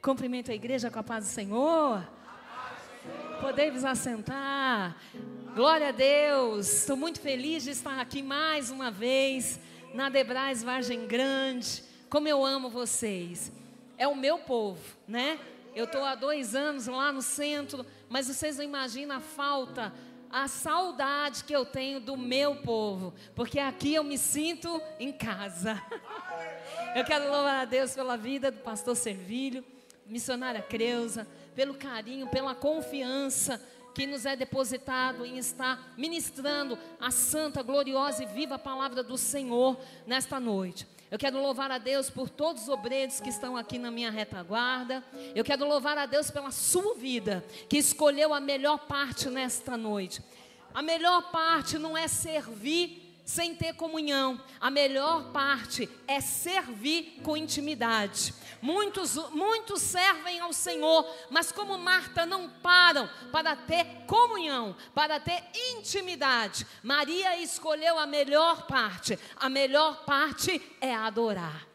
Cumprimento a igreja com a paz do Senhor. Podemos assentar. Glória a Deus. Estou muito feliz de estar aqui mais uma vez na Debrais Vargem Grande. Como eu amo vocês. É o meu povo, né? Eu estou há 2 anos lá no centro, mas vocês não imaginam a falta, a saudade que eu tenho do meu povo, porque aqui eu me sinto em casa. Eu quero louvar a Deus pela vida do pastor Servílio, missionária Creuza, pelo carinho, pela confiança que nos é depositado em estar ministrando a santa, gloriosa e viva palavra do Senhor nesta noite. Eu quero louvar a Deus por todos os obreiros que estão aqui na minha retaguarda. Eu quero louvar a Deus pela sua vida, que escolheu a melhor parte nesta noite. A melhor parte não é servir sem ter comunhão. A melhor parte é servir com intimidade. Muitos servem ao Senhor, mas como Marta não param para ter comunhão, para ter intimidade. Maria escolheu a melhor parte. A melhor parte é adorar.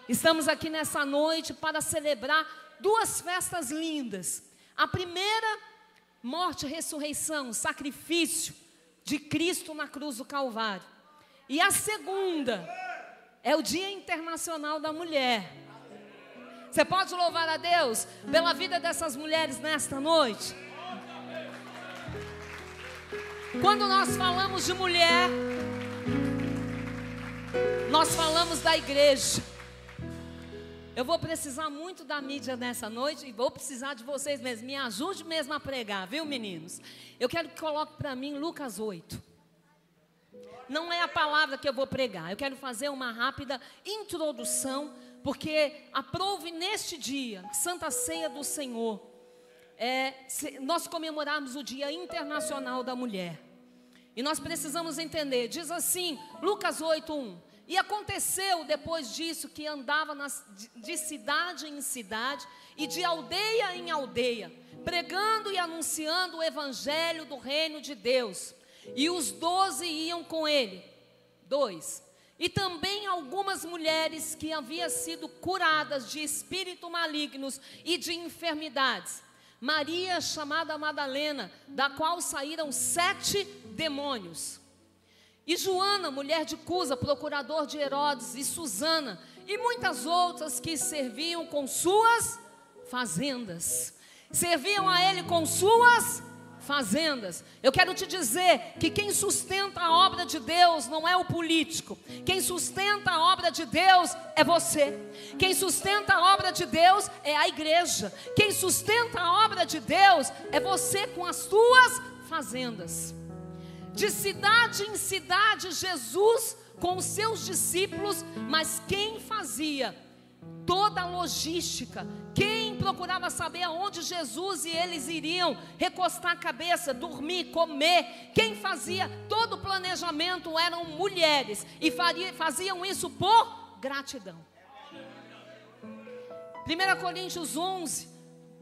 Estamos aqui nessa noite para celebrar 2 festas lindas. A primeira, morte, ressurreição, sacrifício de Cristo na cruz do Calvário. E a segunda é o Dia Internacional da Mulher. Você pode louvar a Deus pela vida dessas mulheres nesta noite? Quando nós falamos de mulher, nós falamos da igreja. Eu vou precisar muito da mídia nessa noite e vou precisar de vocês mesmos. Me ajude mesmo a pregar, viu, meninos? Eu quero que coloque para mim Lucas 8. Não é a palavra que eu vou pregar. Eu quero fazer uma rápida introdução, porque aprove neste dia, Santa Ceia do Senhor, nós comemoramos o Dia Internacional da Mulher. E nós precisamos entender, diz assim, Lucas 8:1. E aconteceu depois disso que andava de cidade em cidade e de aldeia em aldeia, pregando e anunciando o evangelho do reino de Deus. E os 12 iam com ele. 2. E também algumas mulheres que haviam sido curadas de espíritos malignos e de enfermidades. Maria, chamada Madalena, da qual saíram 7 demônios. E Joana, mulher de Cusa, procurador de Herodes, e Susana, e muitas outras que serviam com suas fazendas. Serviam a ele com suas fazendas. Eu quero te dizer que quem sustenta a obra de Deus não é o político. Quem sustenta a obra de Deus é você. Quem sustenta a obra de Deus é a igreja. Quem sustenta a obra de Deus é você com as suas fazendas. De cidade em cidade, Jesus com os seus discípulos, mas quem fazia toda a logística, quem procurava saber aonde Jesus e eles iriam recostar a cabeça, dormir, comer, quem fazia todo o planejamento eram mulheres, e faziam isso por gratidão. 1 Coríntios 11,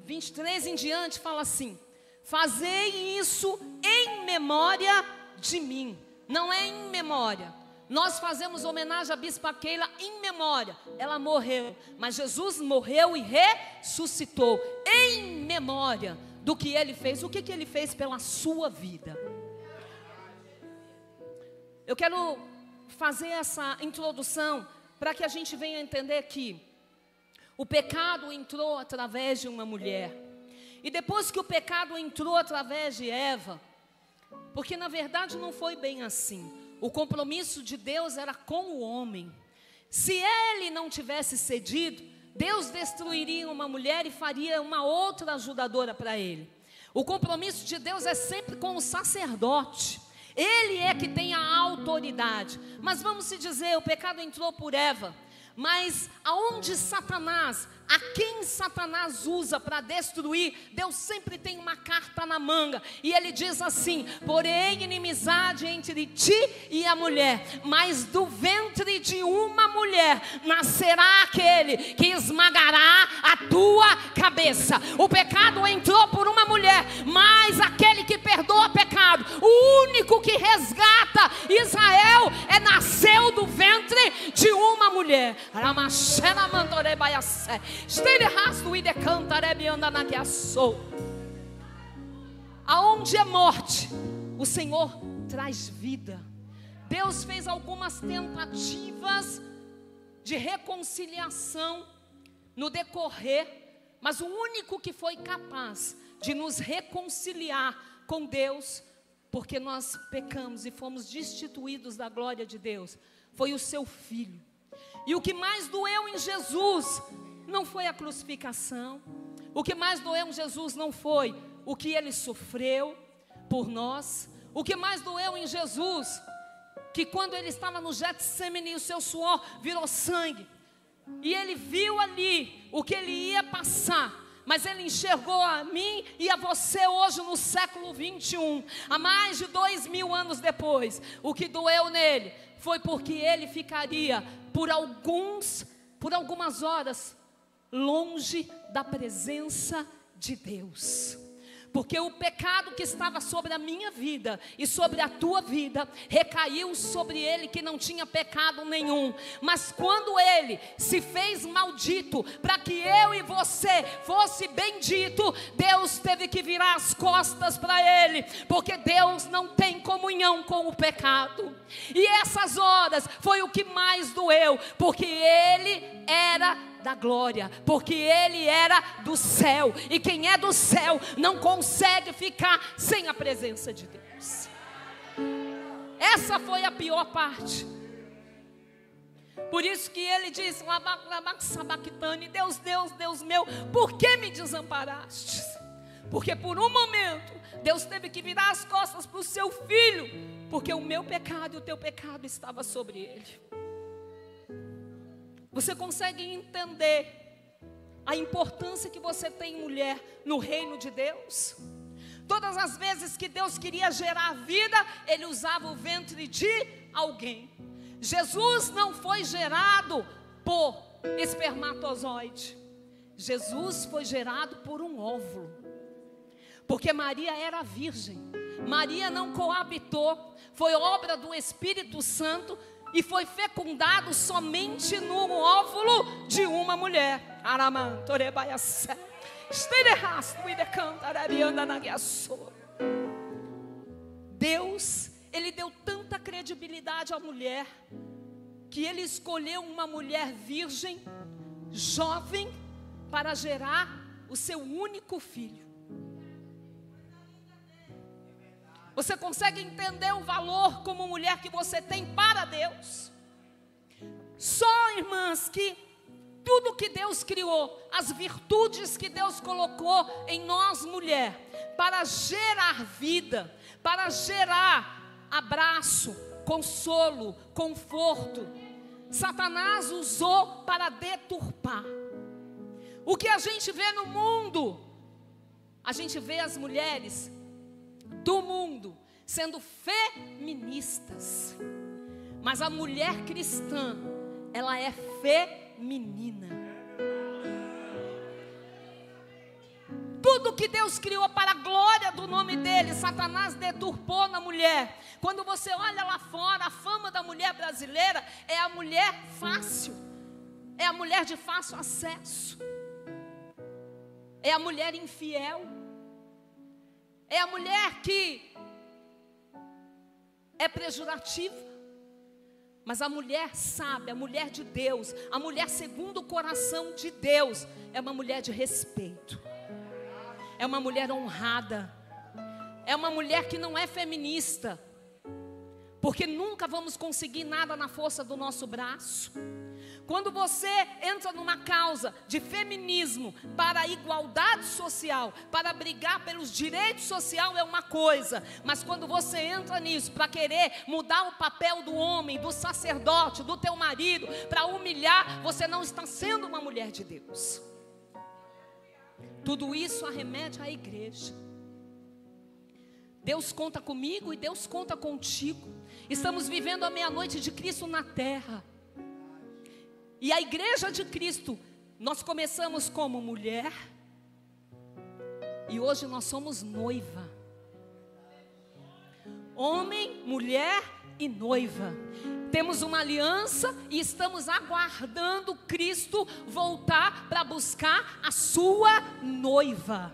23 em diante fala assim: fazei isso em memória de mim. Não é em memória. Nós fazemos homenagem à Bispa Keila em memória. Ela morreu, mas Jesus morreu e ressuscitou em memória do que Ele fez. O que Ele fez pela sua vida? Eu quero fazer essa introdução para que a gente venha entender que o pecado entrou através de uma mulher. E depois que o pecado entrou através de Eva, porque na verdade não foi bem assim. O compromisso de Deus era com o homem. Se ele não tivesse cedido, Deus destruiria uma mulher e faria uma outra ajudadora para ele. O compromisso de Deus é sempre com o sacerdote. Ele é que tem a autoridade. Mas vamos se dizer, o pecado entrou por Eva. Mas aonde Satanás, a quem Satanás usa para destruir, Deus sempre tem uma carta na manga. E ele diz assim: porém inimizade entre ti e a mulher, mas do ventre de uma mulher nascerá aquele que esmagará a tua cabeça. O pecado entrou por uma mulher, mas aquele que perdoa pecado, O único que resgata Israel nasceu do ventre de uma mulher. Aonde é morte, o Senhor traz vida. Deus fez algumas tentativas de reconciliação no decorrer, mas o único que foi capaz de nos reconciliar com Deus, porque nós pecamos e fomos destituídos da glória de Deus, foi o seu Filho. E o que mais doeu em Jesus não foi a crucificação. O que mais doeu em Jesus não foi o que Ele sofreu por nós. O que mais doeu em Jesus, que quando Ele estava no Getsemane, o seu suor virou sangue, e Ele viu ali o que Ele ia passar, mas Ele enxergou a mim e a você hoje no século 21, há mais de 2000 anos depois. O que doeu nele foi porque Ele ficaria por algumas horas longe da presença de Deus. Porque o pecado que estava sobre a minha vida e sobre a tua vida recaiu sobre ele que não tinha pecado nenhum. Mas quando ele se fez maldito para que eu e você fosse bendito, Deus teve que virar as costas para ele, porque Deus não tem comunhão com o pecado. E essas horas foi o que mais doeu, porque ele era da glória, porque ele era do céu, e quem é do céu não consegue ficar sem a presença de Deus. Essa foi a pior parte. Por isso que ele disse: Deus, Deus, Deus meu, por que me desamparaste? Porque por um momento Deus teve que virar as costas para o seu filho, porque o meu pecado e o teu pecado estava sobre ele. Você consegue entender a importância que você tem, mulher, no reino de Deus? Todas as vezes que Deus queria gerar vida, Ele usava o ventre de alguém. Jesus não foi gerado por espermatozoide. Jesus foi gerado por um óvulo. Porque Maria era virgem. Maria não coabitou. Foi obra do Espírito Santo e foi fecundado somente no óvulo de uma mulher. Deus, Ele deu tanta credibilidade à mulher, que Ele escolheu uma mulher virgem, jovem, para gerar o seu único filho. Você consegue entender o valor como mulher que você tem para Deus? Só, irmãs, que tudo que Deus criou, as virtudes que Deus colocou em nós, mulher, para gerar vida, para gerar abraço, consolo, conforto, Satanás usou para deturpar. O que a gente vê no mundo, a gente vê as mulheres do mundo sendo feministas, mas a mulher cristã, ela é feminina. Tudo que Deus criou para a glória do nome dele, Satanás deturpou na mulher. Quando você olha lá fora, a fama da mulher brasileira é a mulher fácil, é a mulher de fácil acesso, é a mulher infiel, é a mulher que é pejorativa. Mas a mulher sábia, a mulher de Deus, a mulher segundo o coração de Deus, é uma mulher de respeito, é uma mulher honrada, é uma mulher que não é feminista, porque nunca vamos conseguir nada na força do nosso braço. Quando você entra numa causa de feminismo para a igualdade social, para brigar pelos direitos sociais, é uma coisa. Mas quando você entra nisso para querer mudar o papel do homem, do sacerdote, do teu marido, para humilhar, você não está sendo uma mulher de Deus. Tudo isso arremete à igreja. Deus conta comigo e Deus conta contigo. Estamos vivendo a meia-noite de Cristo na terra. E a igreja de Cristo, nós começamos como mulher, e hoje nós somos noiva. homem, mulher e noiva. Temos uma aliança e estamos aguardando Cristo voltar para buscar a sua noiva.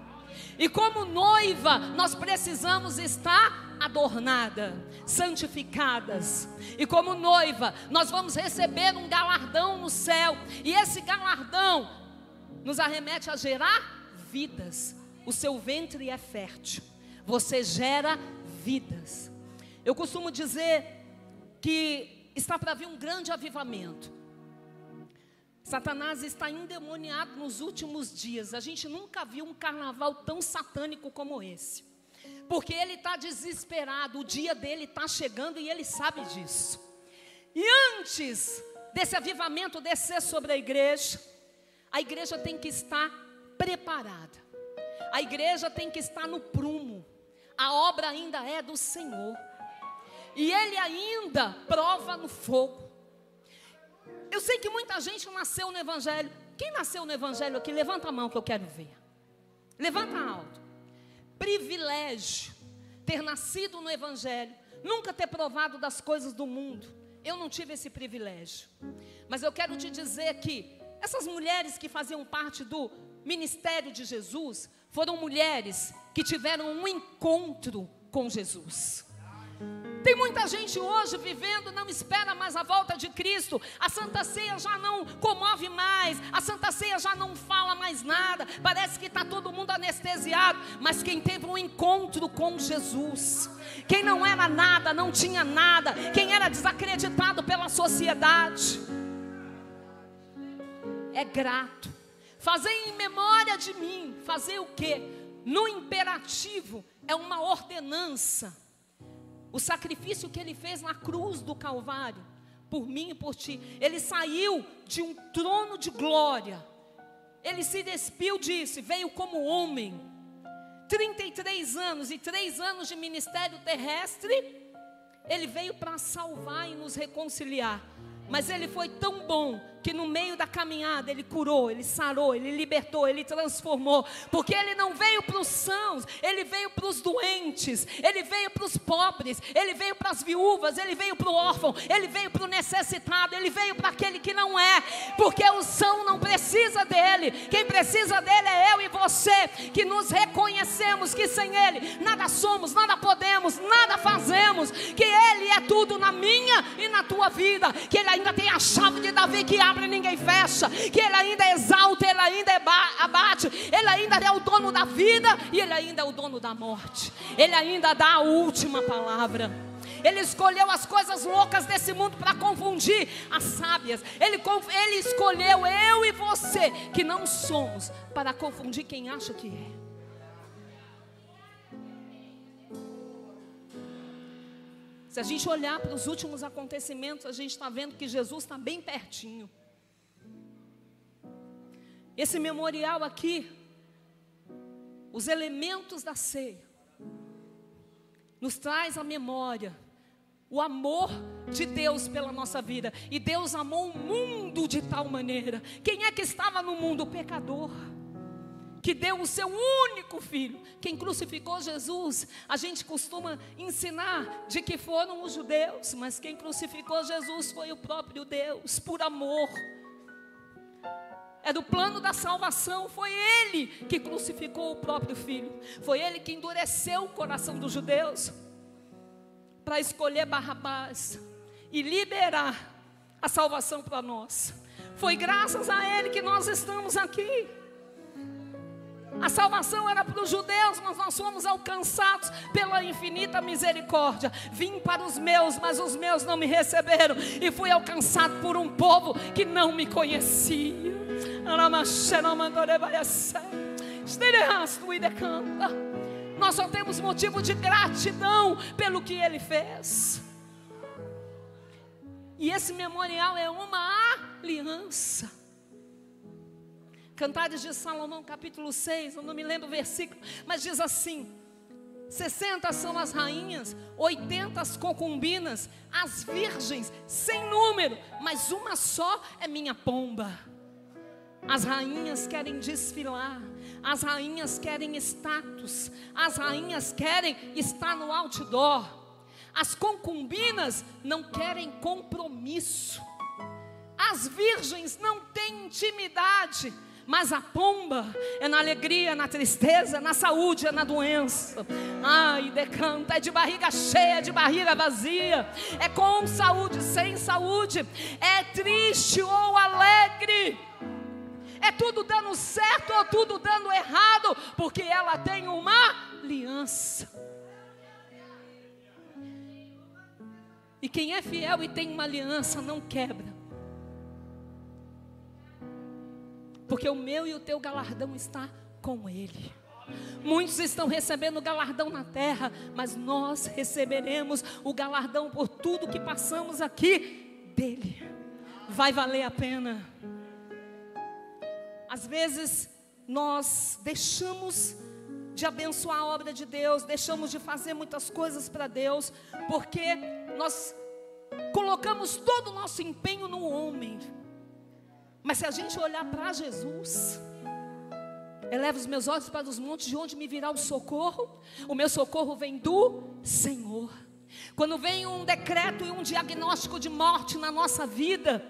E como noiva, nós precisamos estar adornada, santificadas. E como noiva, nós vamos receber um galardão no céu. E esse galardão nos arremete a gerar vidas. O seu ventre é fértil. Você gera vidas. Eu costumo dizer que está para vir um grande avivamento. Satanás está endemoniado nos últimos dias. A gente nunca viu um carnaval tão satânico como esse. Porque ele está desesperado, o dia dele está chegando e ele sabe disso. E antes desse avivamento descer sobre a igreja tem que estar preparada. A igreja tem que estar no prumo. A obra ainda é do Senhor. E Ele ainda prova no fogo. Eu sei que muita gente nasceu no Evangelho. Quem nasceu no Evangelho aqui? Levanta a mão que eu quero ver. Levanta alto. Privilégio ter nascido no Evangelho, nunca ter provado das coisas do mundo. Eu não tive esse privilégio. Mas eu quero te dizer que essas mulheres que faziam parte do ministério de Jesus foram mulheres que tiveram um encontro com Jesus. Tem muita gente hoje vivendo, não espera mais a volta de Cristo. A Santa Ceia já não comove mais. A Santa Ceia já não fala mais nada. Parece que está todo mundo anestesiado. Mas quem teve um encontro com Jesus, quem não era nada, não tinha nada, quem era desacreditado pela sociedade, é grato. Fazer em memória de mim. Fazer o quê? No imperativo é uma ordenança. O sacrifício que Ele fez na cruz do Calvário, por mim e por ti. Ele saiu de um trono de glória. Ele se despiu disso, veio como homem. 33 anos e 3 anos de ministério terrestre. Ele veio para salvar e nos reconciliar. Mas Ele foi tão bom que no meio da caminhada Ele curou, Ele sarou, Ele libertou, Ele transformou. Porque Ele não veio para os sãos, Ele veio para os doentes, Ele veio para os pobres, Ele veio para as viúvas, Ele veio para o órfão, Ele veio para o necessitado, Ele veio para aquele que não é. Porque o são não precisa dEle. Quem precisa dEle é eu e você, que nos reconhecemos que sem Ele nada somos, nada podemos, nada fazemos. Que Ele é tudo na minha e na tua vida. Que Ele ainda tem a chave de Davi que abre e ninguém fecha. Que Ele ainda exalta, Ele ainda abate. Ele ainda é o dono da vida e Ele ainda é o dono da morte. Ele ainda dá a última palavra. Ele escolheu as coisas loucas desse mundo para confundir as sábias. Ele escolheu eu e você, que não somos, para confundir quem acha que é. Se a gente olhar para os últimos acontecimentos, a gente está vendo que Jesus está bem pertinho. Esse memorial aqui, os elementos da ceia, nos traz à memória o amor de Deus pela nossa vida. E Deus amou o mundo de tal maneira. Quem é que estava no mundo? O pecador, que deu o seu único filho. Quem crucificou Jesus, a gente costuma ensinar de que foram os judeus, mas quem crucificou Jesus foi o próprio Deus, por amor. É do plano da salvação. Foi Ele que crucificou o próprio filho. Foi Ele que endureceu o coração dos judeus para escolher Barrabás e liberar a salvação para nós. Foi graças a Ele que nós estamos aqui. A salvação era para os judeus, mas nós fomos alcançados pela infinita misericórdia. Vim para os meus, mas os meus não me receberam. E fui alcançado por um povo que não me conhecia. Nós só temos motivo de gratidão pelo que Ele fez. E esse memorial é uma aliança. Cantares de Salomão, capítulo 6, eu não me lembro o versículo, mas diz assim: 60 são as rainhas, 80 as concubinas, as virgens sem número, mas uma só é minha pomba. As rainhas querem desfilar, as rainhas querem status, as rainhas querem estar no outdoor. As concubinas não querem compromisso. As virgens não têm intimidade. Mas a pomba é na alegria, na tristeza, na saúde, é na doença. Ai, decanta, é de barriga cheia, de barriga vazia. É com saúde, sem saúde. É triste ou alegre. É tudo dando certo ou tudo dando errado. Porque ela tem uma aliança. E quem é fiel e tem uma aliança não quebra. Porque o meu e o teu galardão está com Ele. Muitos estão recebendo o galardão na terra, mas nós receberemos o galardão por tudo que passamos aqui dele. Vai valer a pena. Às vezes nós deixamos de abençoar a obra de Deus, deixamos de fazer muitas coisas para Deus, porque nós colocamos todo o nosso empenho no homem. Mas se a gente olhar para Jesus, eleva os meus olhos para os montes, de onde me virá o socorro? O meu socorro vem do Senhor. Quando vem um decreto e um diagnóstico de morte na nossa vida,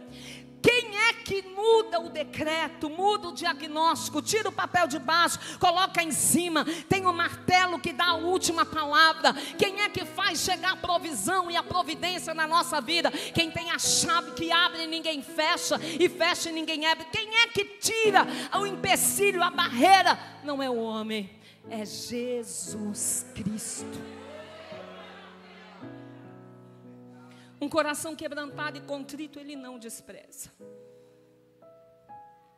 quem é que muda o decreto, muda o diagnóstico, tira o papel de baixo, coloca em cima, tem o martelo que dá a última palavra? Quem é que faz chegar a provisão e a providência na nossa vida? Quem tem a chave que abre e ninguém fecha, e fecha e ninguém abre? Quem é que tira o empecilho, a barreira? Não é o homem, é Jesus Cristo. Um coração quebrantado e contrito Ele não despreza.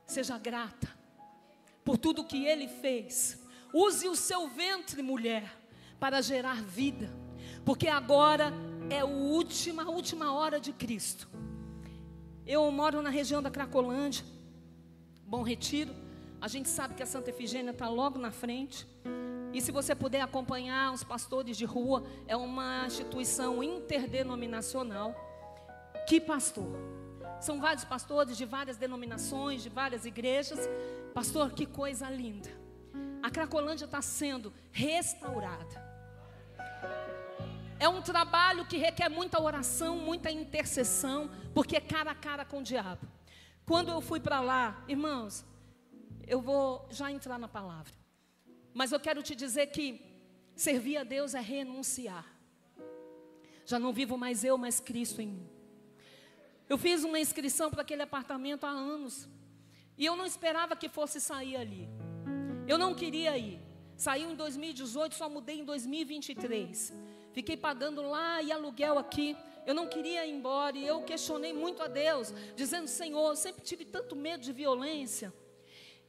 Seja grata por tudo que Ele fez. Use o seu ventre, mulher, para gerar vida. Porque agora é a última hora de Cristo. Eu moro na região da Cracolândia, Bom Retiro. A gente sabe que a Santa Efigênia está logo na frente. E se você puder acompanhar os pastores de rua, é uma instituição interdenominacional. Que pastor? São vários pastores de várias denominações, de várias igrejas. Pastor, que coisa linda. A Cracolândia está sendo restaurada. É um trabalho que requer muita oração, muita intercessão, porque é cara a cara com o diabo. Quando eu fui para lá, irmãos, eu vou já entrar na palavra. Mas eu quero te dizer que servir a Deus é renunciar. Já não vivo mais eu, mas Cristo em mim. Eu fiz uma inscrição para aquele apartamento há anos. E eu não esperava que fosse sair ali. Eu não queria ir. Saiu em 2018, só mudei em 2023. Fiquei pagando lá e aluguel aqui. Eu não queria ir embora. E eu questionei muito a Deus, dizendo: Senhor, eu sempre tive tanto medo de violência.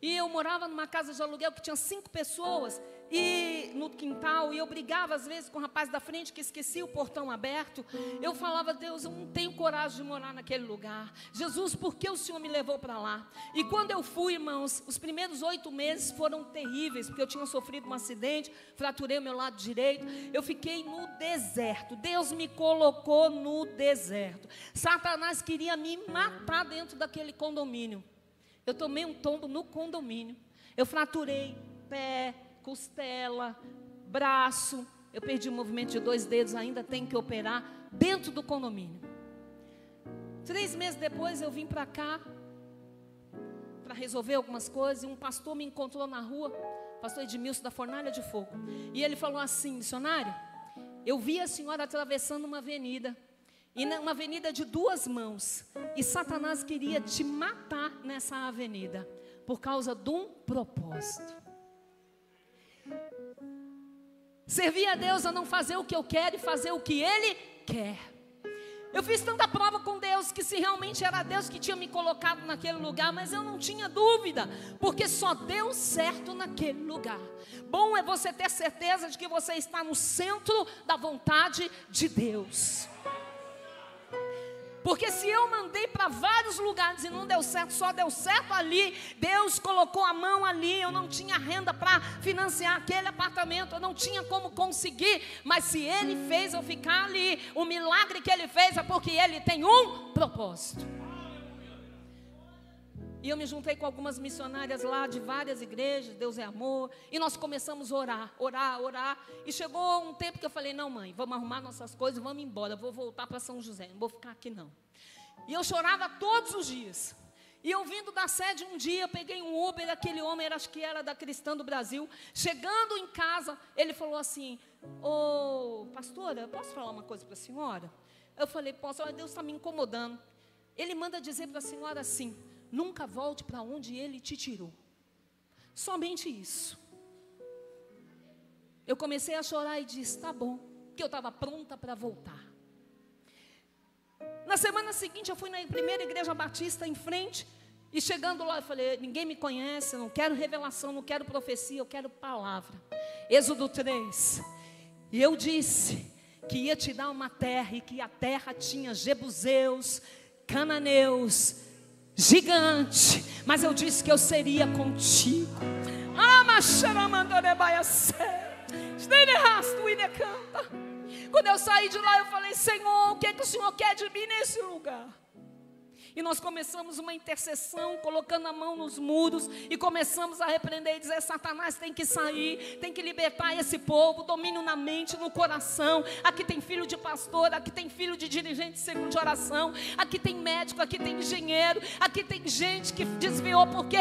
E eu morava numa casa de aluguel que tinha 5 pessoas e no quintal, e eu brigava às vezes com o rapaz da frente que esquecia o portão aberto. Eu falava: Deus, eu não tenho coragem de morar naquele lugar. Jesus, por que o Senhor me levou para lá? E quando eu fui, irmãos, os primeiros 8 meses foram terríveis, porque eu tinha sofrido um acidente, fraturei o meu lado direito. Eu fiquei no deserto. Deus me colocou no deserto. Satanás queria me matar dentro daquele condomínio. Eu tomei um tombo no condomínio. Eu fraturei pé, costela, braço. Eu perdi o movimento de 2 dedos, ainda tenho que operar dentro do condomínio. 3 meses depois eu vim para cá para resolver algumas coisas. E um pastor me encontrou na rua, pastor Edmilson da Fornalha de Fogo. E ele falou assim: missionária, eu vi a senhora atravessando uma avenida. E uma avenida de 2 mãos. E Satanás queria te matar nessa avenida, por causa de um propósito. Servir a Deus é não fazer o que eu quero e fazer o que Ele quer. Eu fiz tanta prova com Deus, que se realmente era Deus que tinha me colocado naquele lugar, mas eu não tinha dúvida, porque só deu certo naquele lugar. Bom é você ter certeza de que você está no centro da vontade de Deus. Porque se eu mandei para vários lugares e não deu certo, só deu certo ali, Deus colocou a mão ali, eu não tinha renda para financiar aquele apartamento, eu não tinha como conseguir, mas se Ele fez eu ficar ali, o milagre que Ele fez é porque Ele tem um propósito. E eu me juntei com algumas missionárias lá de várias igrejas, Deus é amor. E nós começamos a orar. E chegou um tempo que eu falei, não mãe, vamos arrumar nossas coisas, vamos embora. Eu vou voltar para São José, não vou ficar aqui não. E eu chorava todos os dias. E eu vindo da sede um dia, eu peguei um Uber, aquele homem, acho que era da Cristã do Brasil. Chegando em casa, ele falou assim, ô pastora, eu posso falar uma coisa para a senhora? Eu falei, posso, olha, Deus está me incomodando. Ele manda dizer para a senhora assim, nunca volte para onde Ele te tirou. Somente isso. Eu comecei a chorar e disse, tá bom, que eu estava pronta para voltar. Na semana seguinte eu fui na primeira igreja batista em frente. E chegando lá eu falei, ninguém me conhece, eu não quero revelação, não quero profecia, eu quero palavra. Êxodo 3. E eu disse que ia te dar uma terra, e que a terra tinha jebuseus, cananeus, gigante, mas eu disse que eu seria contigo. Quando eu saí de lá eu falei, Senhor, o que é que o Senhor quer de mim nesse lugar? E nós começamos uma intercessão, colocando a mão nos muros, e começamos a repreender e dizer, Satanás tem que sair, tem que libertar esse povo, domínio na mente, no coração. Aqui tem filho de pastor, aqui tem filho de dirigente segundo de oração, aqui tem médico, aqui tem engenheiro, aqui tem gente que desviou porque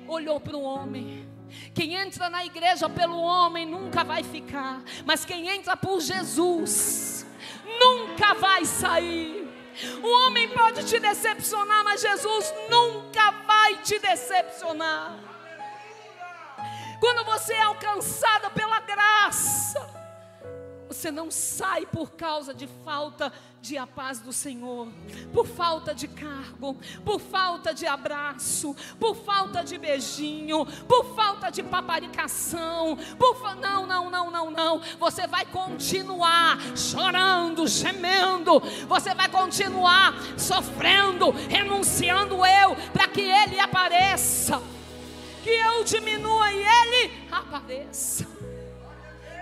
olhou para o homem. Quem entra na igreja pelo homem nunca vai ficar, mas quem entra por Jesus nunca vai sair. O homem pode te decepcionar, mas Jesus nunca vai te decepcionar. Quando você é alcançada pela graça, você não sai por causa de falta de a paz do Senhor, por falta de cargo, por falta de abraço, por falta de beijinho, por falta de paparicação, não. Você vai continuar chorando, gemendo, você vai continuar sofrendo, renunciando para que Ele apareça, que eu diminua e Ele apareça.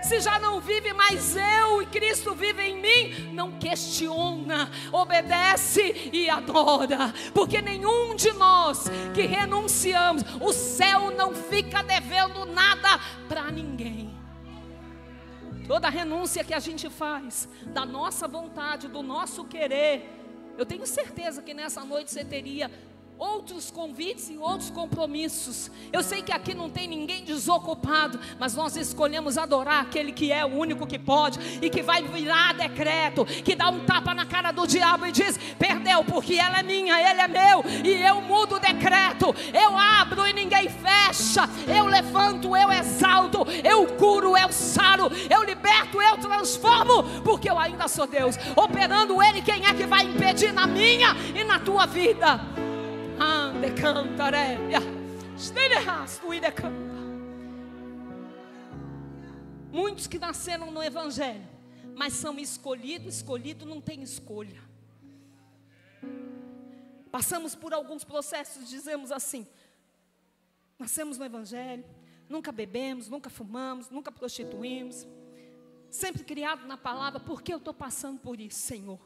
Se já não vive mais eu e Cristo vive em mim, não questiona, obedece e adora, porque nenhum de nós que renunciamos, o céu não fica devendo nada para ninguém. Toda renúncia que a gente faz, da nossa vontade, do nosso querer, eu tenho certeza que nessa noite você teria outros convites e outros compromissos. Eu sei que aqui não tem ninguém desocupado, mas nós escolhemos adorar aquele que é o único que pode e que vai virar decreto, que dá um tapa na cara do diabo e diz, perdeu, porque ela é minha, ele é meu, e eu mudo o decreto, eu abro e ninguém fecha, eu levanto, eu exalto, eu curo, eu saro, eu liberto, eu transformo, porque eu ainda sou Deus, operando Ele. Quem é que vai impedir na minha e na tua vida? Muitos que nasceram no Evangelho, mas são escolhidos, escolhido não tem escolha. Passamos por alguns processos, dizemos assim, nascemos no Evangelho, nunca bebemos, nunca fumamos, nunca prostituímos, sempre criado na palavra. Por que eu estou passando por isso, Senhor?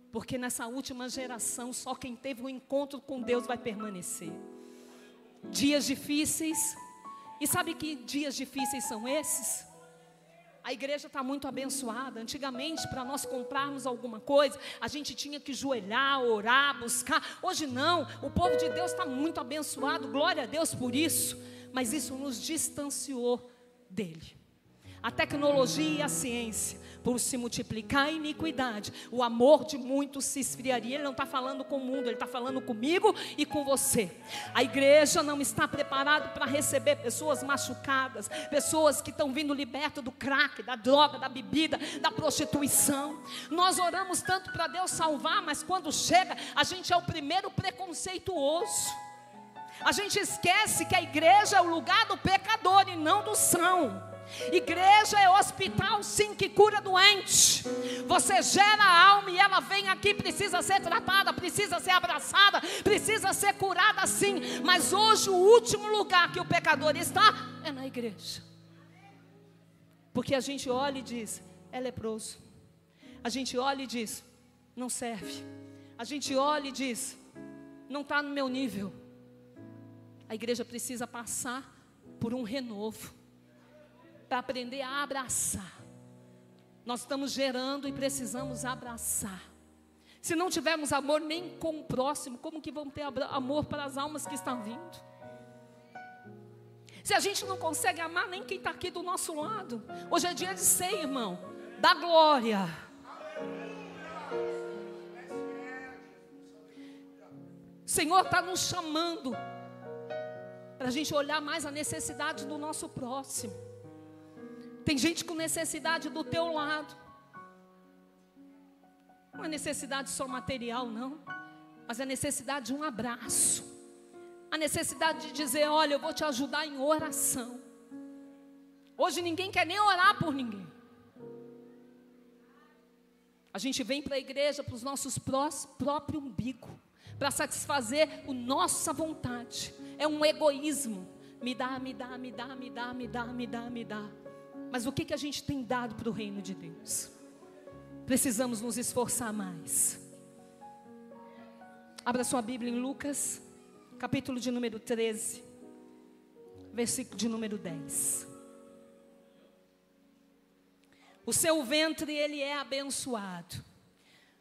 Porque nessa última geração, só quem teve um encontro com Deus vai permanecer. Dias difíceis. E sabe que dias difíceis são esses? A igreja está muito abençoada. Antigamente, para nós comprarmos alguma coisa, a gente tinha que joelhar, orar, buscar. Hoje não, o povo de Deus está muito abençoado. Glória a Deus por isso. Mas isso nos distanciou dele. A tecnologia e a ciência, por se multiplicar a iniquidade, o amor de muitos se esfriaria. Ele não está falando com o mundo, Ele está falando comigo e com você. A igreja não está preparada para receber pessoas machucadas, pessoas que estão vindo libertas do crack, da droga, da bebida, da prostituição. Nós oramos tanto para Deus salvar, mas quando chega, a gente é o primeiro preconceituoso. A gente esquece que a igreja é o lugar do pecador e não do são. Igreja é hospital, sim, que cura doente. Você gera a alma e ela vem aqui, precisa ser tratada, precisa ser abraçada, precisa ser curada, sim. Mas hoje o último lugar que o pecador está é na igreja. Porque a gente olha e diz, é leproso. A gente olha e diz, não serve. A gente olha e diz, não está no meu nível. A igreja precisa passar por um renovo, para aprender a abraçar. Nós estamos gerando e precisamos abraçar. Se não tivermos amor nem com o próximo, como que vamos ter amor para as almas que estão vindo? Se a gente não consegue amar nem quem está aqui do nosso lado. Hoje é dia de ceia, irmão, da glória. O Senhor está nos chamando para a gente olhar mais a necessidade do nosso próximo. Tem gente com necessidade do teu lado. Não é necessidade só material, não. Mas é necessidade de um abraço. A necessidade de dizer, olha, eu vou te ajudar em oração. Hoje ninguém quer nem orar por ninguém. A gente vem para a igreja, para os nossos próprio umbigo, para satisfazer a nossa vontade. É um egoísmo. Me dá, me dá, me dá, me dá, me dá, me dá, me dá. Mas o que a gente tem dado para o reino de Deus? Precisamos nos esforçar mais. Abra sua Bíblia em Lucas, capítulo de número 13, versículo de número 10. O seu ventre, ele é abençoado.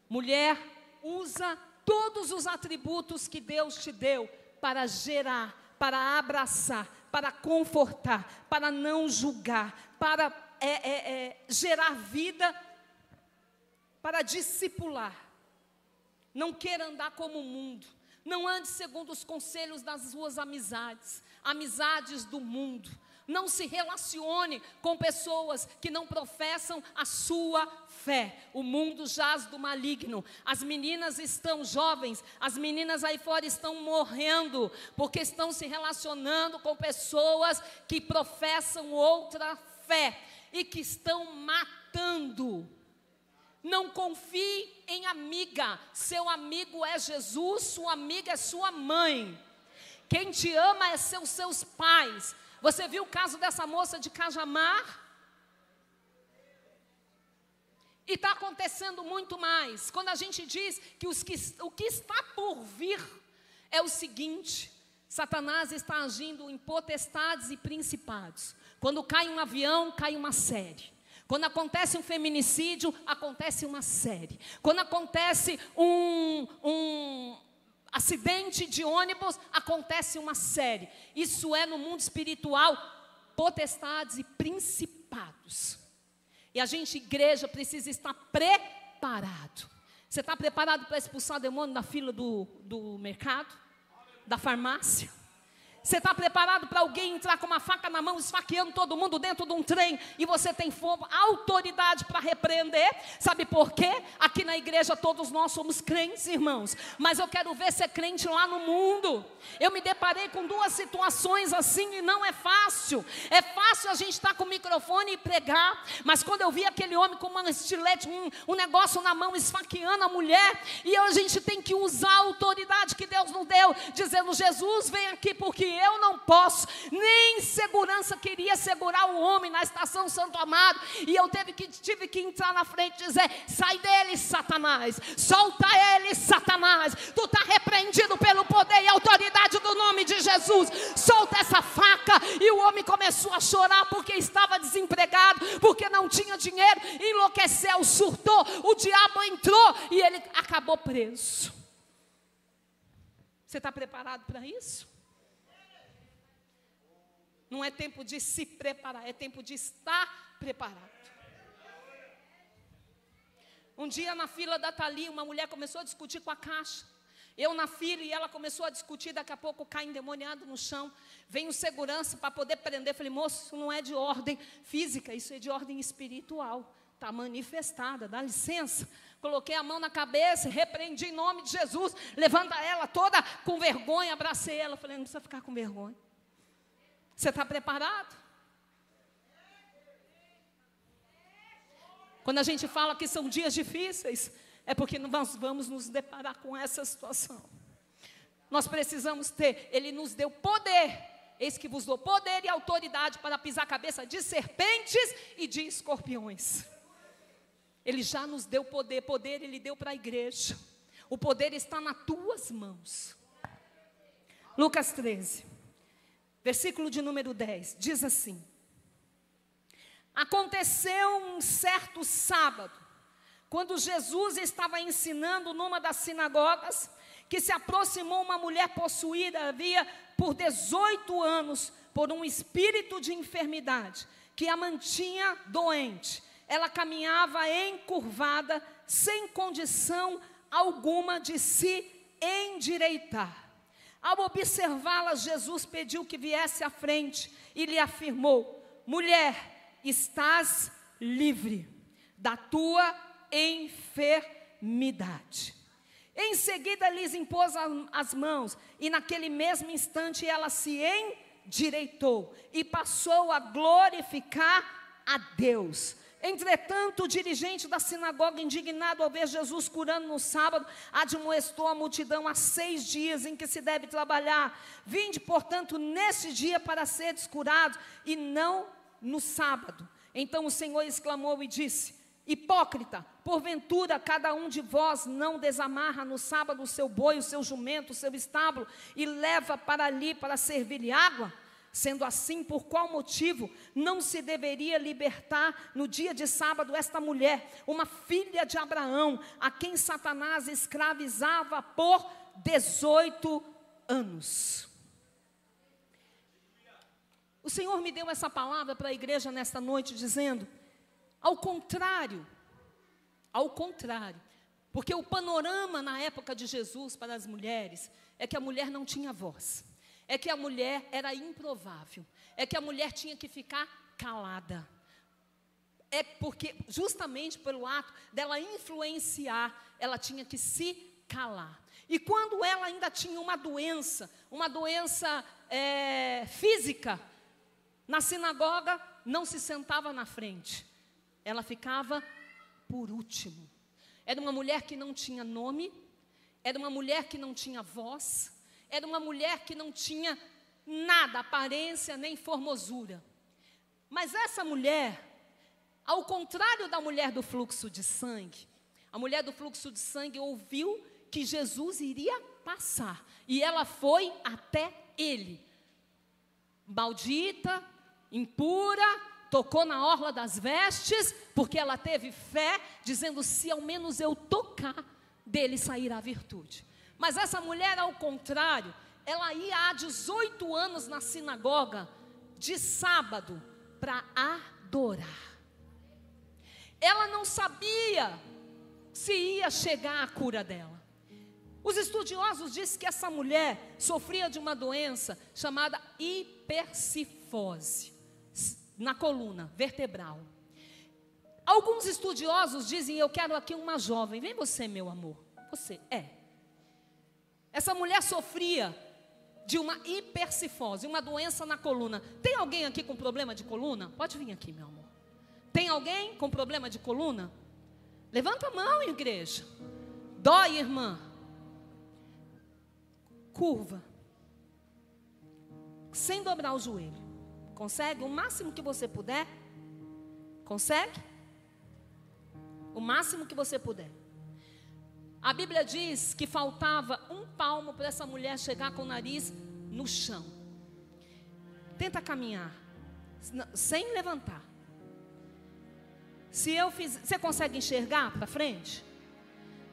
Mulher, usa todos os atributos que Deus te deu para gerar, para abraçar, para confortar, para não julgar, para gerar vida, para discipular. Não queira andar como o mundo. Não ande segundo os conselhos das suas amizades, amizades do mundo. Não se relacione com pessoas que não professam a sua fé. O mundo jaz do maligno. As meninas estão jovens, as meninas aí fora estão morrendo, porque estão se relacionando com pessoas que professam outra fé e que estão matando. Não confie em amiga. Seu amigo é Jesus, sua amiga é sua mãe. Quem te ama são seus pais. Você viu o caso dessa moça de Cajamar? E está acontecendo muito mais. Quando a gente diz que o que está por vir é o seguinte: Satanás está agindo em potestades e principados. Quando cai um avião, cai uma série. Quando acontece um feminicídio, acontece uma série. Quando acontece um acidente de ônibus, acontece uma série. Isso é no mundo espiritual, potestades e principados. E a gente, igreja, precisa estar preparado. Você está preparado para expulsar demônio na fila do mercado? Da farmácia? Você está preparado para alguém entrar com uma faca na mão, esfaqueando todo mundo dentro de um trem, e você tem autoridade para repreender? Sabe por quê? Aqui na igreja todos nós somos crentes, irmãos, mas eu quero ver ser crente lá no mundo. Eu me deparei com duas situações assim e não é fácil. É fácil a gente estar com o microfone e pregar, mas quando eu vi aquele homem com uma estilete, um negócio na mão, esfaqueando a mulher, e a gente tem que usar a autoridade que Deus nos deu, dizendo: Jesus, vem aqui, porque eu não posso. Nem segurança queria segurar o homem na estação Santo Amaro, e eu tive que entrar na frente e dizer: sai dele, Satanás, solta ele, Satanás, tu está repreendido pelo poder e autoridade do nome de Jesus, solta essa faca. E o homem começou a chorar porque estava desempregado, porque não tinha dinheiro, enlouqueceu, surtou, o diabo entrou e ele acabou preso. Você está preparado para isso? Não é tempo de se preparar, é tempo de estar preparado. Um dia na fila da Thalia, uma mulher começou a discutir com a caixa. Eu na fila e ela começou a discutir, daqui a pouco cai endemoniado no chão. Vem o segurança para poder prender. Falei: moço, isso não é de ordem física, isso é de ordem espiritual. Está manifestada, dá licença. Coloquei a mão na cabeça, repreendi em nome de Jesus. Levanta ela toda com vergonha, abracei ela. Falei: não precisa ficar com vergonha. Você está preparado? Quando a gente fala que são dias difíceis, é porque nós vamos nos deparar com essa situação. Nós precisamos ter, Ele nos deu poder. Eis que vos dou poder e autoridade para pisar a cabeça de serpentes e de escorpiões. Ele já nos deu poder, Ele deu para a igreja. O poder está nas tuas mãos. Lucas 13, versículo de número 10, diz assim: aconteceu um certo sábado, quando Jesus estava ensinando numa das sinagogas, que se aproximou uma mulher possuída havia por 18 anos por um espírito de enfermidade, que a mantinha doente. Ela caminhava encurvada, sem condição alguma de se endireitar. Ao observá-la, Jesus pediu que viesse à frente e lhe afirmou: mulher, estás livre da tua enfermidade. Em seguida lhes impôs as mãos, e naquele mesmo instante ela se endireitou e passou a glorificar a Deus. Entretanto, o dirigente da sinagoga, indignado ao ver Jesus curando no sábado, admoestou a multidão: há 6 dias em que se deve trabalhar. Vinde, portanto, neste dia para seres curados, e não no sábado. Então o Senhor exclamou e disse: hipócrita, porventura cada um de vós não desamarra no sábado o seu boi, o seu jumento, o seu estábulo, e leva para ali para servir-lhe água? Sendo assim, por qual motivo não se deveria libertar no dia de sábado esta mulher, uma filha de Abraão, a quem Satanás escravizava por 18 anos? O Senhor me deu essa palavra para a igreja nesta noite, dizendo: ao contrário, porque o panorama na época de Jesus para as mulheres é que a mulher não tinha voz, é que a mulher era improvável, é que a mulher tinha que ficar calada. É porque, justamente pelo ato dela influenciar, ela tinha que se calar. E quando ela ainda tinha uma doença física, na sinagoga não se sentava na frente, ela ficava por último. Era uma mulher que não tinha nome, era uma mulher que não tinha voz, era uma mulher que não tinha nada, aparência nem formosura. Mas essa mulher, ao contrário da mulher do fluxo de sangue, a mulher do fluxo de sangue ouviu que Jesus iria passar, e ela foi até ele. Maldita, impura, tocou na orla das vestes, porque ela teve fé, dizendo: se ao menos eu tocar, dele sairá a virtude. Mas essa mulher, ao contrário, ela ia há 18 anos na sinagoga, de sábado, para adorar. Ela não sabia se ia chegar a cura dela. Os estudiosos dizem que essa mulher sofria de uma doença chamada hipercifose na coluna vertebral. Alguns estudiosos dizem: eu quero aqui uma jovem. Vem você, meu amor. Você Essa mulher sofria de uma hipercifose, uma doença na coluna. Tem alguém aqui com problema de coluna? Pode vir aqui, meu amor. Tem alguém com problema de coluna? Levanta a mão, igreja. Dói, irmã? Curva, sem dobrar o joelho. Consegue? O máximo que você puder. Consegue? O máximo que você puder. A Bíblia diz que faltava 1 palmo para essa mulher chegar com o nariz no chão. Tenta caminhar, sem levantar. Se eu fizer, você consegue enxergar para frente?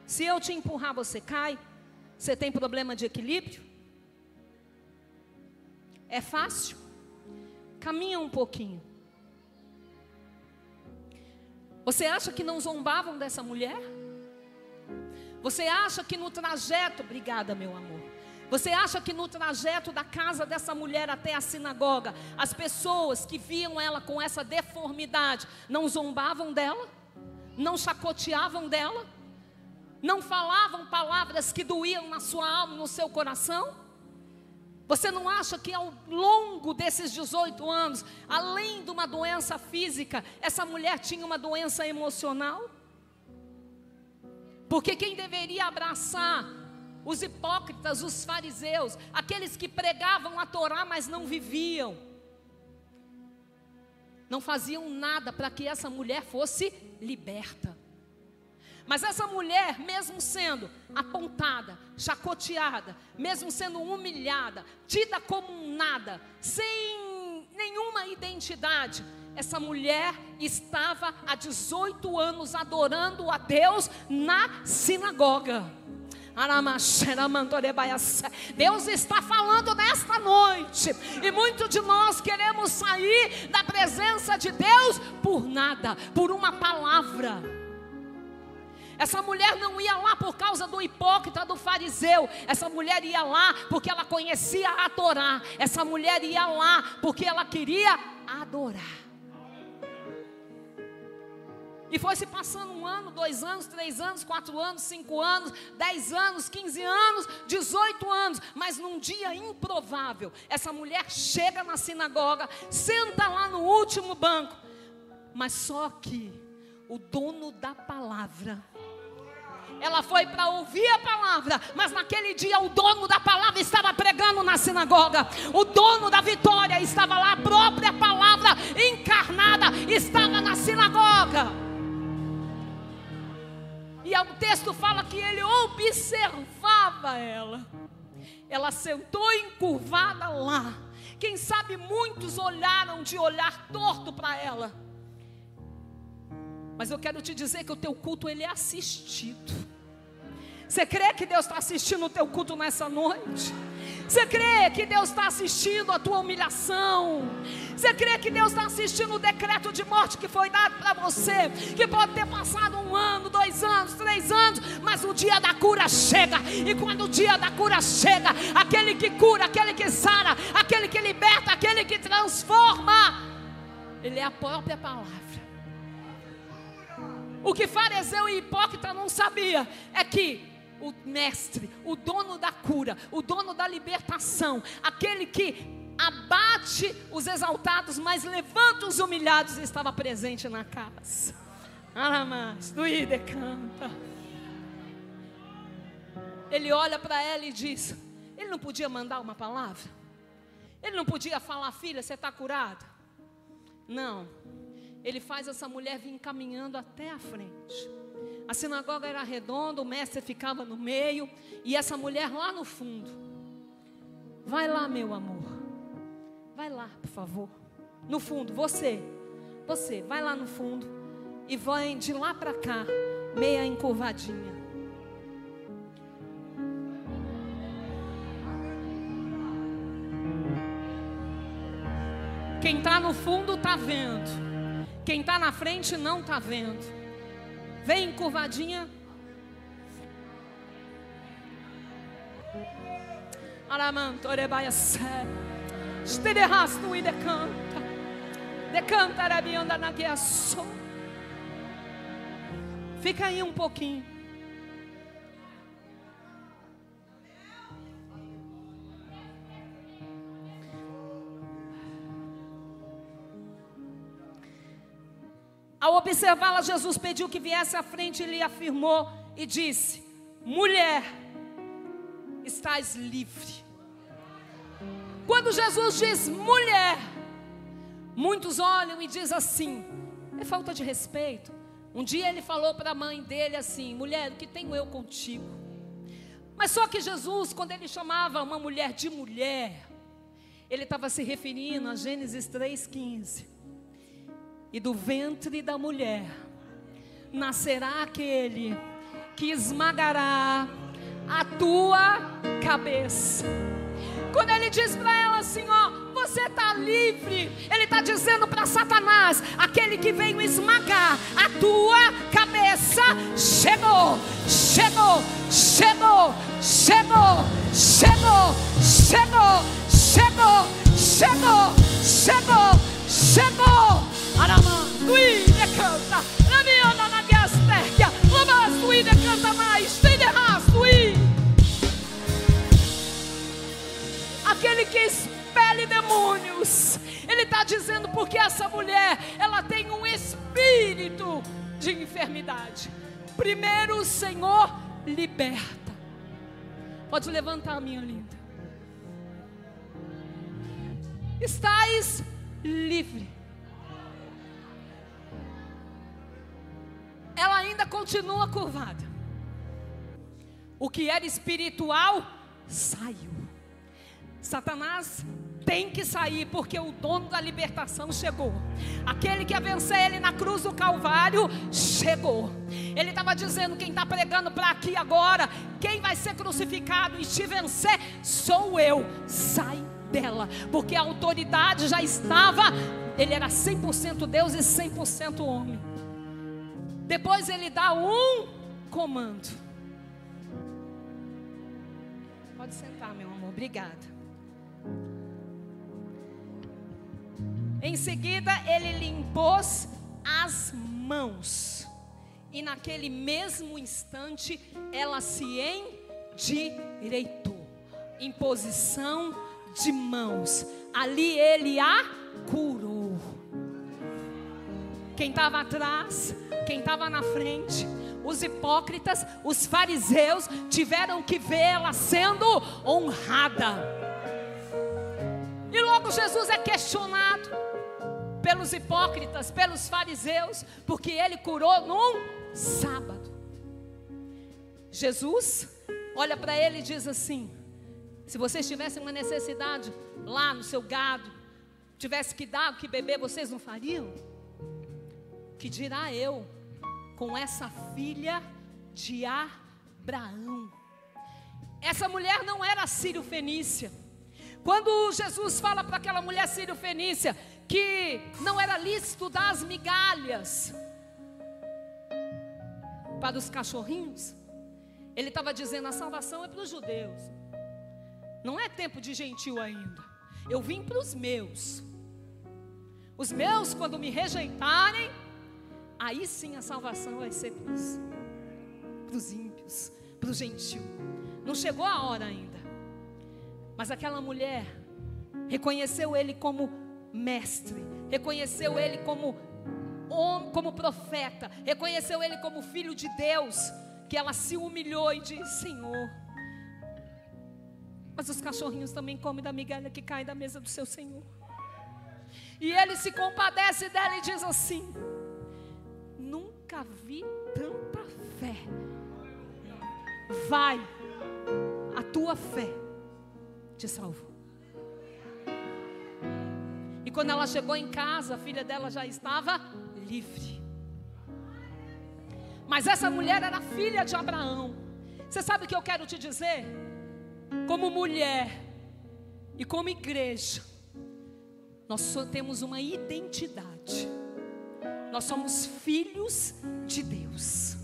Se eu te empurrar, você cai? Você tem problema de equilíbrio? É fácil? Caminha um pouquinho. Você acha que não zombavam dessa mulher? Você acha que no trajeto, obrigada, meu amor, você acha que no trajeto da casa dessa mulher até a sinagoga, as pessoas que viam ela com essa deformidade não zombavam dela? Não chacoteavam dela? Não falavam palavras que doíam na sua alma, no seu coração? Você não acha que ao longo desses 18 anos, além de uma doença física, essa mulher tinha uma doença emocional? Porque quem deveria abraçar os hipócritas, os fariseus, aqueles que pregavam a Torá, mas não viviam, não faziam nada para que essa mulher fosse liberta. Mas essa mulher, mesmo sendo apontada, chacoteada, mesmo sendo humilhada, tida como um nada, sem nenhuma identidade, essa mulher estava há 18 anos adorando a Deus na sinagoga. Deus está falando nesta noite, e muitos de nós queremos sair da presença de Deus por nada, por uma palavra. Essa mulher não ia lá por causa do hipócrita, do fariseu. Essa mulher ia lá porque ela conhecia a Torá. Essa mulher ia lá porque ela queria adorar. E foi se passando 1 ano, 2 anos, 3 anos, 4 anos, 5 anos, 10 anos, 15 anos, 18 anos. Mas num dia improvável, essa mulher chega na sinagoga, senta lá no último banco. Mas só que o dono da palavra, ela foi para ouvir a palavra, mas naquele dia o dono da palavra estava pregando na sinagoga. O dono da vitória estava lá, a própria palavra encarnada estava na sinagoga. E o texto fala que ele observava ela. Ela sentou encurvada lá. Quem sabe muitos olharam de olhar torto para ela. Mas eu quero te dizer que o teu culto, ele é assistido. Você crê que Deus está assistindo o teu culto nessa noite? Você crê que Deus está assistindo a tua humilhação? Você crê que Deus está assistindo o decreto de morte que foi dado para você? Que pode ter passado 1 ano, 2 anos, 3 anos, mas o dia da cura chega. E quando o dia da cura chega, aquele que cura, aquele que sara, aquele que liberta, aquele que transforma, ele é a própria palavra. O que fariseu e hipócrita não sabia é que o mestre, o dono da cura, o dono da libertação, aquele que abate os exaltados, mas levanta os humilhados, estava presente na casa. Canta. Ele olha para ela e diz: ele não podia mandar uma palavra? Ele não podia falar: filha, você está curada? Não. Ele faz essa mulher vir caminhando até a frente. A sinagoga era redonda, o mestre ficava no meio, e essa mulher lá no fundo. Vai lá, meu amor. Vai lá, por favor. No fundo, você, vai lá no fundo e vai de lá para cá, meia encurvadinha. Quem está no fundo está vendo. Quem está na frente não está vendo. Vem encurvadinha. Aramantorebaia sé. Sterehasno e decanta. Decanta arabianda na guiaço. Fica aí um pouquinho. Ao observá-la, Jesus pediu que viesse à frente e lhe afirmou e disse: mulher, estás livre. Quando Jesus diz mulher, muitos olham e dizem assim: é falta de respeito. Um dia ele falou para a mãe dele assim: mulher, o que tenho eu contigo? Mas só que Jesus, quando ele chamava uma mulher de mulher, ele estava se referindo a Gênesis 3,15. E do ventre da mulher nascerá aquele que esmagará a tua cabeça. Quando ele diz para ela assim, ó, você está livre, ele está dizendo para Satanás: aquele que veio esmagar a tua cabeça, chegou, chegou, chegou, chegou, chegou, chegou, chegou, chegou, chegou, chegou. Aramandui decanta, Ramiana na gasterquia, Lamastui decanta mais, tem derrastui. Aquele que expele demônios, ele está dizendo porque essa mulher, ela tem um espírito de enfermidade. Primeiro o Senhor liberta. Pode levantar, minha linda. Estais livre. Ela ainda moeda continua curvada. O que era espiritual saiu. Satanás tem que sair, porque o dono da libertação chegou. Aquele que ia vencer ele na cruz do Calvário chegou. Ele estava dizendo: quem está pregando para aqui agora, quem vai ser crucificado e te vencer sou eu. Sai dela, porque a autoridade já estava. Ele era 100% Deus e 100% homem. Depois ele dá um comando. Pode sentar, meu amor, obrigada. Em seguida ele lhe impôs as mãos, e naquele mesmo instante ela se endireitou. Imposição de mãos. Ali ele a curou. Quem estava atrás, quem estava na frente, os hipócritas, os fariseus, tiveram que vê-la sendo honrada. E logo Jesus é questionado pelos hipócritas, pelos fariseus, porque ele curou num sábado. Jesus olha para ele e diz assim: se vocês tivessem uma necessidade lá no seu gado, tivesse que dar o que beber, vocês não fariam? Que dirá eu com essa filha de Abraão? Essa mulher não era sírio-fenícia. Quando Jesus fala para aquela mulher sírio-fenícia que não era lícito dar as migalhas para os cachorrinhos, ele estava dizendo: a salvação é para os judeus, não é tempo de gentil ainda. Eu vim para os meus. Os meus, quando me rejeitarem, aí sim a salvação vai ser para os ímpios, para o gentil. Não chegou a hora ainda. Mas aquela mulher reconheceu ele como mestre, reconheceu ele como homem, como profeta, reconheceu ele como filho de Deus, que ela se humilhou e disse: Senhor, mas os cachorrinhos também comem da migalha que cai da mesa do seu Senhor. E ele se compadece dela e diz assim: nunca vi tanta fé. Vai, a tua fé te salvou. E quando ela chegou em casa, a filha dela já estava livre. Mas essa mulher era filha de Abraão. Você sabe o que eu quero te dizer? Como mulher e como igreja, nós só temos uma identidade. Nós somos filhos de Deus.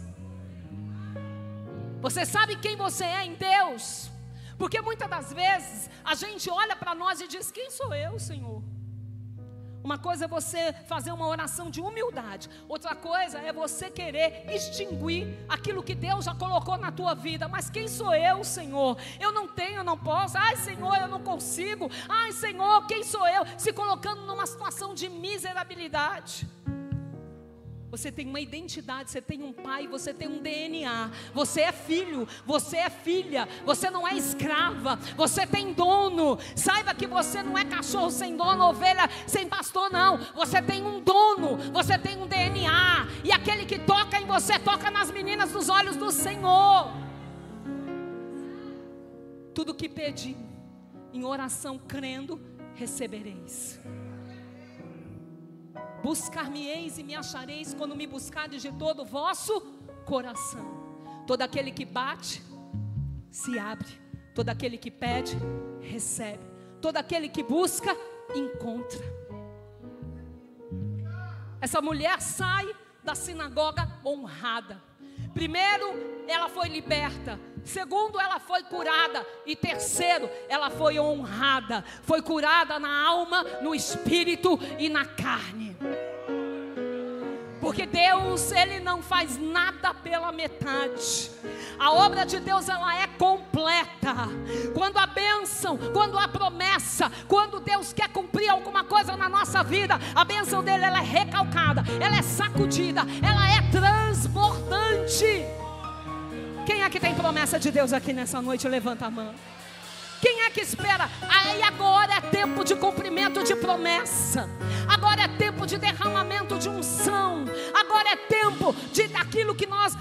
Você sabe quem você é em Deus? Porque muitas das vezes a gente olha para nós e diz: quem sou eu, Senhor? Uma coisa é você fazer uma oração de humildade, outra coisa é você querer extinguir aquilo que Deus já colocou na tua vida. Mas quem sou eu, Senhor? Eu não tenho, eu não posso. Ai, Senhor, eu não consigo. Ai, Senhor, quem sou eu? Se colocando numa situação de miserabilidade. Você tem uma identidade, você tem um pai, você tem um DNA. Você é filho, você é filha, você não é escrava, você tem dono. Saiba que você não é cachorro sem dono, ovelha sem pastor, não. Você tem um dono, você tem um DNA. E aquele que toca em você, toca nas meninas dos olhos do Senhor. Tudo que pedir em oração crendo, recebereis. Buscar-me-eis e me achareis quando me buscardes de todo o vosso coração. Todo aquele que bate, se abre. Todo aquele que pede, recebe. Todo aquele que busca, encontra. Essa mulher sai da sinagoga honrada. Primeiro, ela foi liberta. Segundo, ela foi curada. E terceiro, ela foi honrada. Foi curada na alma, no espírito e na carne. Porque Deus, Ele não faz nada pela metade. A obra de Deus, ela é completa. Quando a bênção, quando a promessa, quando Deus quer cumprir alguma coisa na nossa vida, a bênção dele, ela é recalcada, ela é sacudida, ela é transbordante. Quem é que tem promessa de Deus aqui nessa noite? Levanta a mão. Quem é que espera? Aí agora é tempo de cumprimento de promessa. Agora é tempo de derramamento de unção. Agora é tempo de daquilo que nós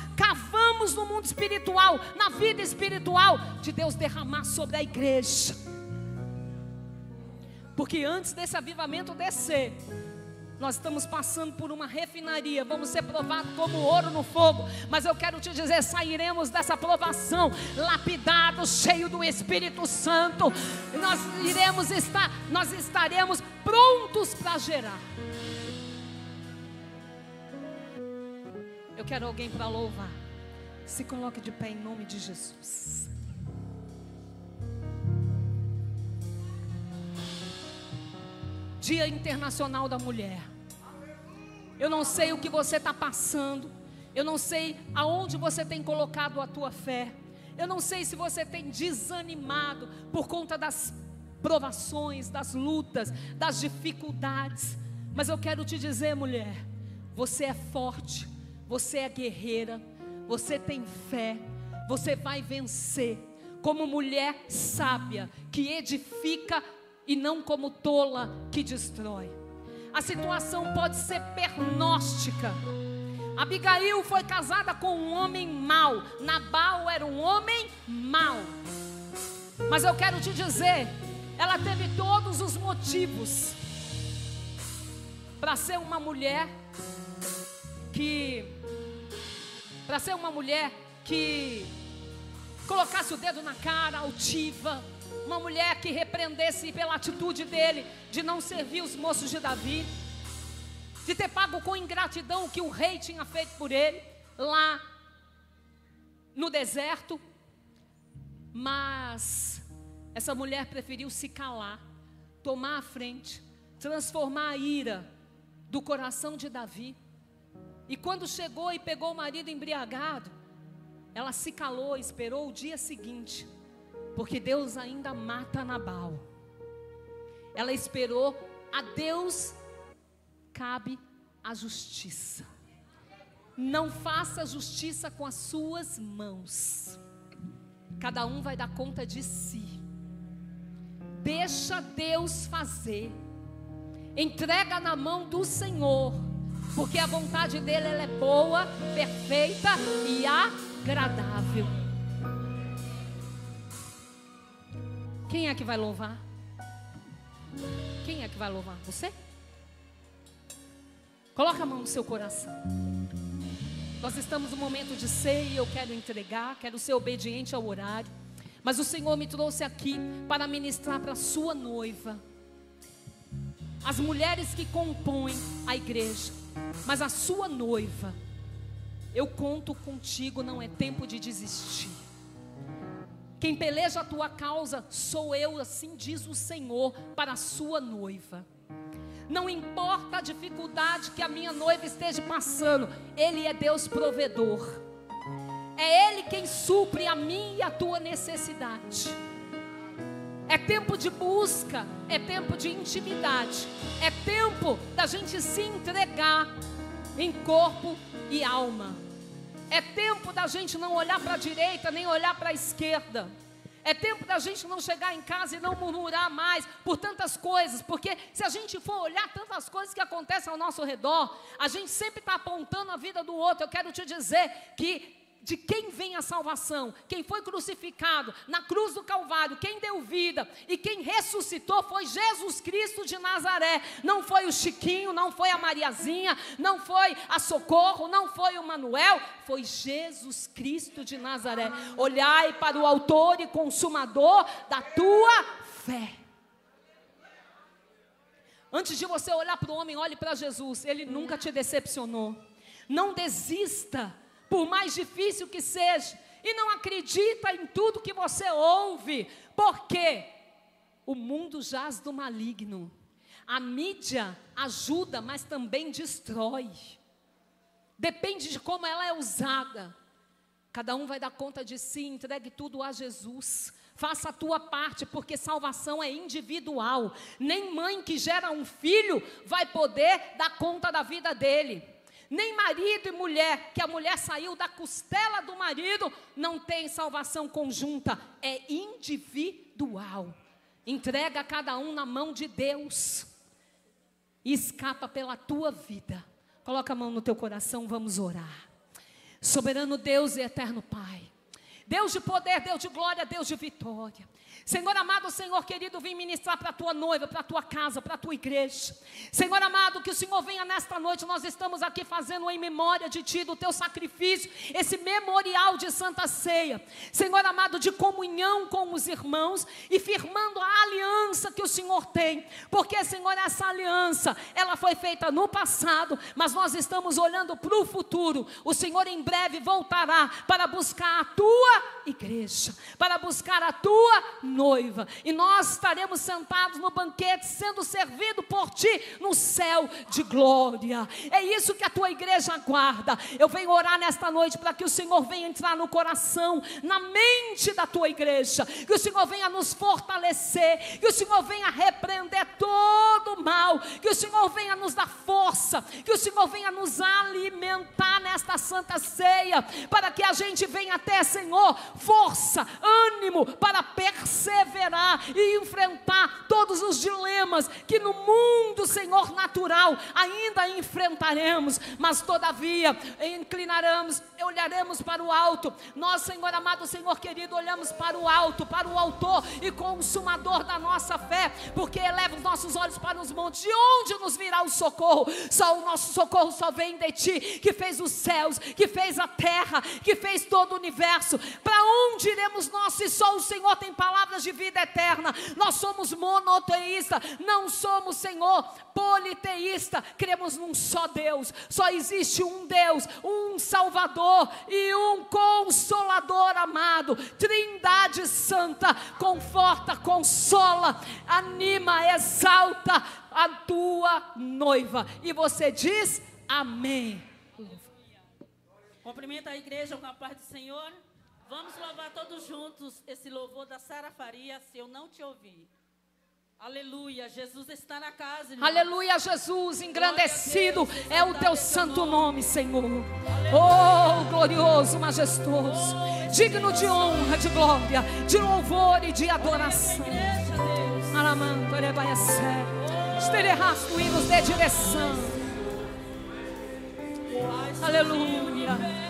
espiritual, na vida espiritual, de Deus derramar sobre a igreja. Porque antes desse avivamento descer, nós estamos passando por uma refinaria, vamos ser provados como ouro no fogo, mas eu quero te dizer, sairemos dessa provação lapidados, cheio do Espírito Santo. Nós estaremos prontos para gerar. Eu quero alguém para louvar. Se coloque de pé em nome de Jesus. Dia Internacional da Mulher. Eu não sei o que você está passando. Eu não sei aonde você tem colocado a tua fé. Eu não sei se você tem desanimado por conta das provações, das lutas, das dificuldades. Mas eu quero te dizer, mulher, você é forte, você é guerreira, você tem fé, você vai vencer. Como mulher sábia que edifica e não como tola que destrói. A situação pode ser pernóstica. Abigail foi casada com um homem mau. Nabal era um homem mau. Mas eu quero te dizer, ela teve todos os motivos para ser uma mulher que colocasse o dedo na cara, altiva. Uma mulher que repreendesse pela atitude dele de não servir os moços de Davi, de ter pago com ingratidão o que o rei tinha feito por ele lá no deserto. Mas essa mulher preferiu se calar, tomar a frente, transformar a ira do coração de Davi. E quando chegou e pegou o marido embriagado, ela se calou e esperou o dia seguinte, porque Deus ainda mata Nabal. Ela esperou. A Deus cabe a justiça. Não faça justiça com as suas mãos. Cada um vai dar conta de si. Deixa Deus fazer. Entrega na mão do Senhor, porque a vontade dele ela é boa, perfeita e agradável. Quem é que vai louvar? Quem é que vai louvar? Você? Coloca a mão no seu coração. Nós estamos no momento de ceia e eu quero entregar, quero ser obediente ao horário. Mas o Senhor me trouxe aqui para ministrar para a sua noiva, as mulheres que compõem a igreja, mas a sua noiva. Eu conto contigo, não é tempo de desistir. Quem peleja a tua causa sou eu, assim diz o Senhor para a sua noiva. Não importa a dificuldade que a minha noiva esteja passando, Ele é Deus provedor. É Ele quem supre a minha e a tua necessidade. É tempo de busca, é tempo de intimidade, é tempo da gente se entregar em corpo e alma. É tempo da gente não olhar para a direita, nem olhar para a esquerda. É tempo da gente não chegar em casa e não murmurar mais por tantas coisas. Porque se a gente for olhar tantas coisas que acontecem ao nosso redor, a gente sempre está apontando a vida do outro. Eu quero te dizer que de quem vem a salvação, quem foi crucificado na cruz do Calvário, quem deu vida e quem ressuscitou foi Jesus Cristo de Nazaré. Não foi o Chiquinho, não foi a Mariazinha, não foi a Socorro, não foi o Manuel, foi Jesus Cristo de Nazaré. Olhai para o autor e consumador da tua fé. Antes de você olhar para o homem, olhe para Jesus. Ele nunca te decepcionou. Não desista, por mais difícil que seja, e não acredita em tudo que você ouve, porque o mundo jaz do maligno. A mídia ajuda, mas também destrói. Depende de como ela é usada. Cada um vai dar conta de si, entregue tudo a Jesus. Faça a tua parte, porque salvação é individual. Nem mãe que gera um filho vai poder dar conta da vida dele. Nem marido e mulher, que a mulher saiu da costela do marido, não tem salvação conjunta, é individual. Entrega cada um na mão de Deus e escapa pela tua vida. Coloca a mão no teu coração, vamos orar. Soberano Deus e eterno Pai, Deus de poder, Deus de glória, Deus de vitória. Senhor amado, Senhor querido, vem ministrar para a tua noiva, para a tua casa, para a tua igreja. Senhor amado, que o Senhor venha nesta noite. Nós estamos aqui fazendo em memória de Ti, do Teu sacrifício, esse memorial de Santa Ceia. Senhor amado, de comunhão com os irmãos e firmando a aliança que o Senhor tem. Porque, Senhor, essa aliança, ela foi feita no passado, mas nós estamos olhando para o futuro. O Senhor em breve voltará para buscar a Tua igreja, para buscar a Tua noiva, e nós estaremos sentados no banquete, sendo servido por Ti no céu de glória. É isso que a Tua igreja aguarda. Eu venho orar nesta noite para que o Senhor venha entrar no coração, na mente da Tua igreja, que o Senhor venha nos fortalecer, que o Senhor venha repreender todo o mal, que o Senhor venha nos dar força, que o Senhor venha nos alimentar nesta santa ceia, para que a gente venha ter, Senhor, força, ânimo para perseverar e enfrentar todos os dilemas que no mundo, Senhor, natural ainda enfrentaremos, mas todavia inclinaremos, olharemos para o alto. Nós, Senhor amado, Senhor querido, olhamos para o alto, para o autor e consumador da nossa fé, porque eleva os nossos olhos para os montes. De onde nos virá o socorro? Só o nosso socorro só vem de Ti, que fez os céus, que fez a terra, que fez todo o universo. Para onde iremos nós, se só o Senhor tem palavras de vida eterna? Nós somos monoteístas, não somos, Senhor, politeísta. Cremos num só Deus. Só existe um Deus, um Salvador e um Consolador amado. Trindade santa, conforta, consola, anima, exalta a Tua noiva. E você diz amém. Cumprimenta a igreja com a paz do Senhor. Vamos louvar todos juntos esse louvor da Sara Faria, Se Eu Não Te Ouvir. Aleluia, Jesus está na casa, irmãos. Aleluia, Jesus, engrandecido é o Teu santo nome, Senhor. Oh, glorioso, majestoso, digno de honra, de glória, de louvor e de adoração. Alamando, erebaiacé, estererrasto e nos dê direção. Aleluia.